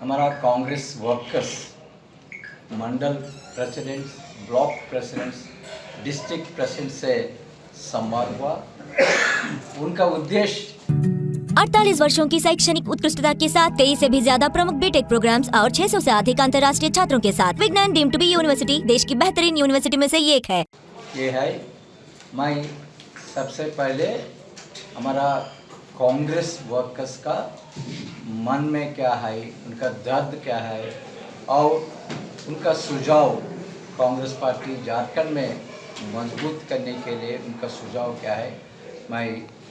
हमारा कांग्रेस वर्कर्स मंडल presidents, block presidents, district president से संवाद हुआ। उनका उद्देश्य 48 वर्षों की शैक्षणिक उत्कृष्टता के साथ 23 से भी ज्यादा प्रमुख बीटेक प्रोग्राम्स और 600 से अधिक अंतर्राष्ट्रीय छात्रों के साथ विज्ञान डीम्ड टू बी यूनिवर्सिटी देश की बेहतरीन यूनिवर्सिटी में से एक है। ये है, मैं सबसे पहले हमारा कांग्रेस वर्कर्स का मन में क्या है, उनका दर्द क्या है और उनका सुझाव कांग्रेस पार्टी झारखंड में मजबूत करने के लिए उनका सुझाव क्या है, मैं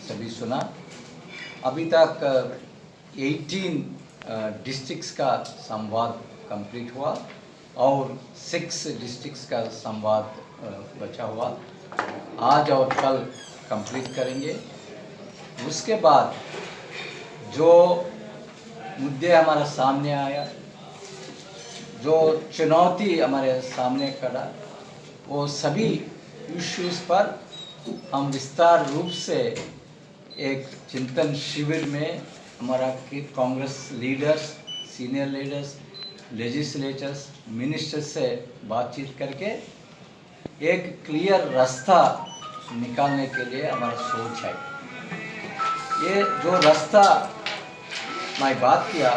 सभी सुना। अभी तक 18 डिस्ट्रिक्ट्स का संवाद कंप्लीट हुआ और 6 डिस्ट्रिक्ट्स का संवाद बचा हुआ। आज और कल कंप्लीट करेंगे। उसके बाद जो मुद्दे हमारा सामने आया, जो चुनौती हमारे सामने खड़ा, वो सभी इश्यूज़ पर हम विस्तार रूप से एक चिंतन शिविर में हमारा Congress leaders, senior leaders, legislatures, ministers से बातचीत करके एक क्लियर रास्ता निकालने के लिए हमारा सोच है। ये जो रास्ता मैं बात किया,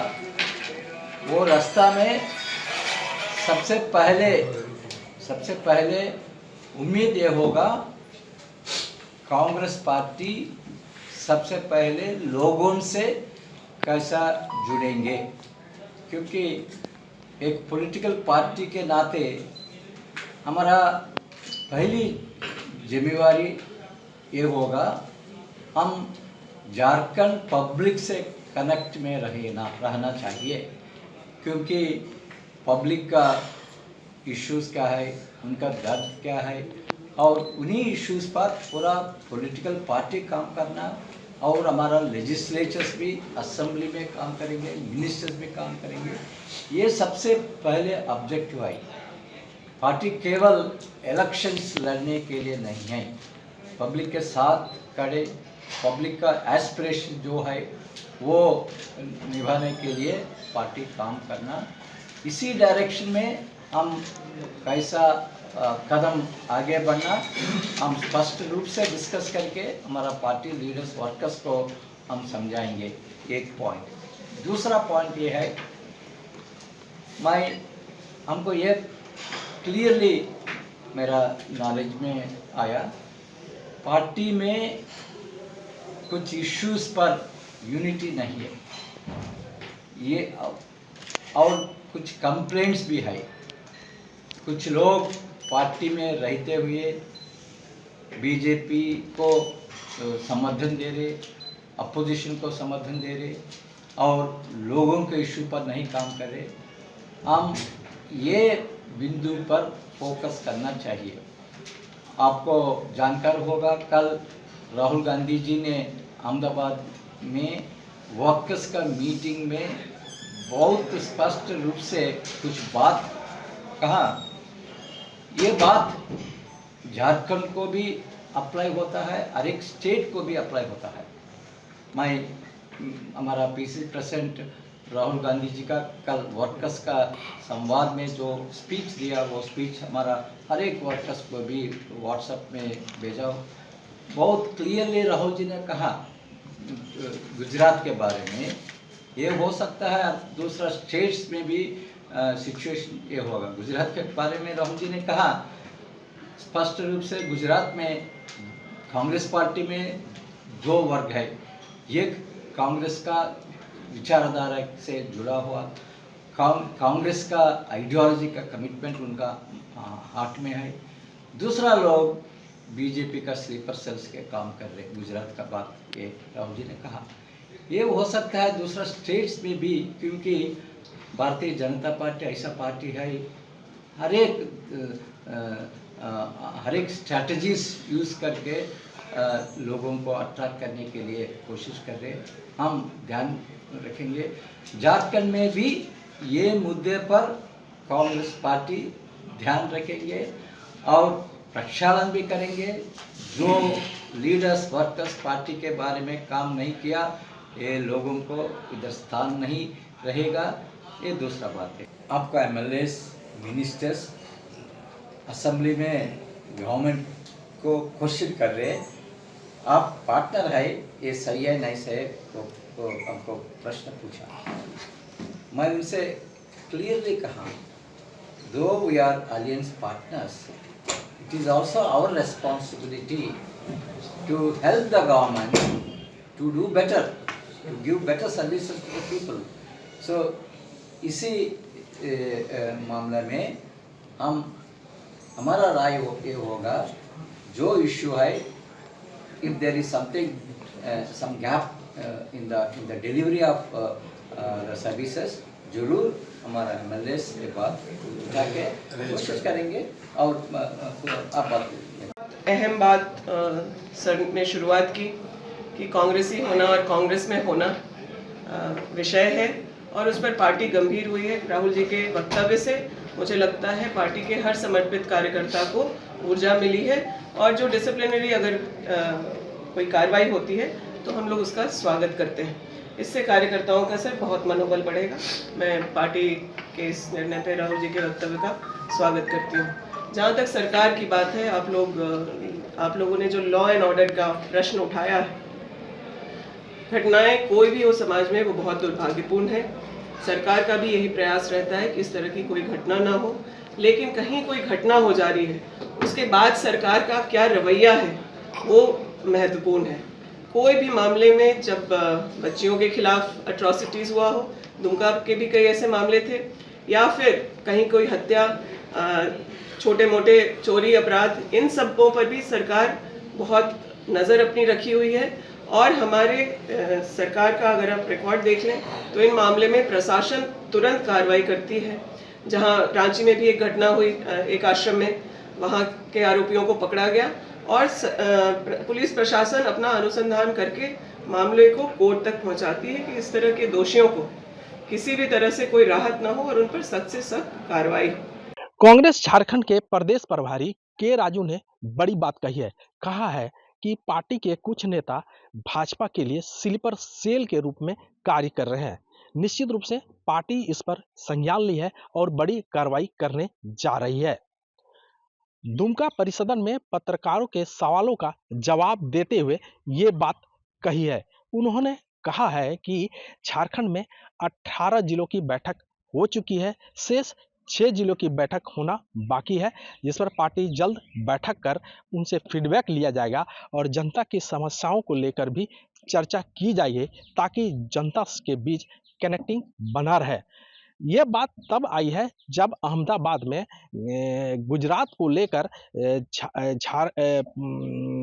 वो रास्ता में सबसे पहले उम्मीद ये होगा, कांग्रेस पार्टी सबसे पहले लोगों से कैसा जुड़ेंगे, क्योंकि एक पॉलिटिकल पार्टी के नाते हमारा पहली जिम्मेवारी ये होगा, हम झारखंड पब्लिक से कनेक्ट में रहना चाहिए, क्योंकि पब्लिक का इश्यूज़ क्या है, उनका दर्द क्या है, और उन्हीं इश्यूज़ पर पूरा पॉलिटिकल पार्टी काम करना, और हमारा लेजिस्लेचर्स भी असेंबली में काम करेंगे, मिनिस्टर्स भी काम करेंगे। ये सबसे पहले ऑब्जेक्टिव है। पार्टी केवल इलेक्शंस लड़ने के लिए नहीं है, पब्लिक के साथ खड़े, पब्लिक का एस्पिरेशन जो है वो निभाने के लिए पार्टी काम करना। इसी डायरेक्शन में हम कैसा कदम आगे बढ़ना, हम स्पष्ट रूप से डिस्कस करके हमारा पार्टी लीडर्स, वर्कर्स को हम समझाएंगे। एक पॉइंट। दूसरा पॉइंट ये है, हमको ये क्लियरली मेरा नॉलेज में आया, पार्टी में कुछ इश्यूज़ पर यूनिटी नहीं है, ये और कुछ कंप्लेंट्स भी है। कुछ लोग पार्टी में रहते हुए बीजेपी को समर्थन दे रहे, अपोजिशन को समर्थन दे रहे और लोगों के इशू पर नहीं काम कर रहे। हम ये बिंदु पर फोकस करना चाहिए। आपको जानकार होगा, कल राहुल गांधी जी ने अहमदाबाद में वर्कर्स का मीटिंग में बहुत स्पष्ट रूप से कुछ बात कहा। ये बात झारखंड को भी अप्लाई होता है, हर एक स्टेट को भी अप्लाई होता है। मैं हमारा पीसी प्रेसिडेंट राहुल गांधी जी का कल वर्कर्स का संवाद में जो स्पीच दिया, वो स्पीच हमारा हर एक वर्कर्स को भी व्हाट्सएप में भेजा। बहुत क्लियरली राहुल जी ने कहा गुजरात के बारे में, ये हो सकता है दूसरा स्टेट्स में भी सिचुएशन ये होगा। गुजरात के बारे में राहुल जी ने कहा स्पष्ट रूप से, गुजरात में कांग्रेस पार्टी में दो वर्ग है, एक कांग्रेस का विचारधारा से जुड़ा हुआ, कांग्रेस का आइडियोलॉजी का कमिटमेंट उनका हार्ट में है, दूसरा लोग बीजेपी का स्लीपर सेल्स के काम कर रहे। गुजरात का बात ये राहुल जी ने कहा। ये हो सकता है दूसरा स्टेट्स में भी, क्योंकि भारतीय जनता पार्टी ऐसा पार्टी है, हर एक स्ट्रैटेजीज यूज़ करके लोगों को अट्रैक्ट करने के लिए कोशिश कर रहे। हम ध्यान रखेंगे, झारखंड में भी ये मुद्दे पर कांग्रेस पार्टी ध्यान रखेंगे और प्रक्षालन भी करेंगे। जो लीडर्स, वर्कर्स पार्टी के बारे में काम नहीं किया, ये लोगों को इधर स्थान नहीं रहेगा। ये दूसरा बात है। आपका एमएलएस, मिनिस्टर्स असेंबली में गवर्नमेंट को क्वेश्चन कर रहे हैं, आप पार्टनर है, ये सही है नहीं सही है, तो हमको प्रश्न पूछा। मैं उनसे क्लियरली कहा, though we are alliance partners, it is also our responsibility to help the government to do better, to give better services to the people. So इसी मामले में हमारा राय ये होगा, जो इश्यू है, if there is something, some gap in the delivery of the services, जरूर हमारा एमएलए के बाद उठा के कोशिश करेंगे। और आप बात अहम बात सर ने शुरुआत की कि कांग्रेसी होना और कांग्रेस में होना विषय है, और उस पर पार्टी गंभीर हुई है। राहुल जी के वक्तव्य से मुझे लगता है पार्टी के हर समर्पित कार्यकर्ता को ऊर्जा मिली है, और जो डिसिप्लिनरी अगर कोई कार्रवाई होती है तो हम लोग उसका स्वागत करते हैं। इससे कार्यकर्ताओं का सर बहुत मनोबल बढ़ेगा। मैं पार्टी के इस निर्णय पर राहुल जी के वक्तव्य का स्वागत करती हूँ। जहाँ तक सरकार की बात है, आप लोगों ने जो लॉ एंड ऑर्डर का प्रश्न उठाया है, घटनाएं कोई भी हो समाज में वो बहुत दुर्भाग्यपूर्ण है। सरकार का भी यही प्रयास रहता है कि इस तरह की कोई घटना ना हो, लेकिन कहीं कोई घटना हो जा रही है, उसके बाद सरकार का क्या रवैया है वो महत्वपूर्ण है। कोई भी मामले में, जब बच्चियों के खिलाफ अट्रॉसिटीज़ हुआ हो, दुमका के भी कई ऐसे मामले थे, या फिर कहीं कोई हत्या, छोटे मोटे चोरी अपराध, इन सबों पर भी सरकार बहुत नज़र अपनी रखी हुई है। और हमारे सरकार का अगर आप रिकॉर्ड देख लें तो इन मामले में प्रशासन तुरंत कार्रवाई करती है। जहां रांची में भी एक घटना हुई, एक आश्रम में, वहां के आरोपियों को पकड़ा गया, और पुलिस प्रशासन अपना अनुसंधान करके मामले को कोर्ट तक पहुंचाती है कि इस तरह के दोषियों को किसी भी तरह से कोई राहत ना हो और उन पर सख्त से सख्त कार्रवाई हो। कांग्रेस झारखंड के प्रदेश प्रभारी के राजू ने बड़ी बात कही है। कहा है कि पार्टी के कुछ नेता भाजपा के लिए स्लीपर सेल के रूप में कार्य कर रहे हैं। निश्चित रूप से पार्टी इस पर संज्ञान ली है और बड़ी कार्रवाई करने जा रही है। दुमका परिसदन में पत्रकारों के सवालों का जवाब देते हुए ये बात कही है। उन्होंने कहा है कि झारखंड में 18 जिलों की बैठक हो चुकी है, शेष 6 जिलों की बैठक होना बाकी है, जिस पर पार्टी जल्द बैठक कर उनसे फीडबैक लिया जाएगा और जनता की समस्याओं को लेकर भी चर्चा की जाएगी, ताकि जनता के बीच कनेक्टिंग बना रहे। ये बात तब आई है जब अहमदाबाद में गुजरात को लेकर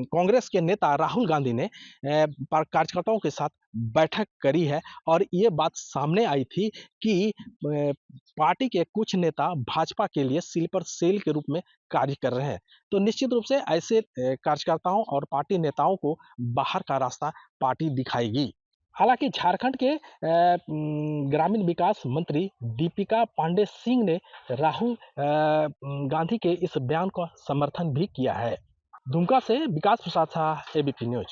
कांग्रेस के नेता राहुल गांधी ने कार्यकर्ताओं के साथ बैठक करी है, और ये बात सामने आई थी कि पार्टी के कुछ नेता भाजपा के लिए स्लीपर सेल के रूप में कार्य कर रहे हैं। तो निश्चित रूप से ऐसे कार्यकर्ताओं और पार्टी नेताओं को बाहर का रास्ता पार्टी दिखाएगी। हालांकि झारखंड के ग्रामीण विकास मंत्री दीपिका पांडे सिंह ने राहुल गांधी के इस बयान का समर्थन भी किया है। दुमका से विकास प्रसाद शाह, एबीपी न्यूज।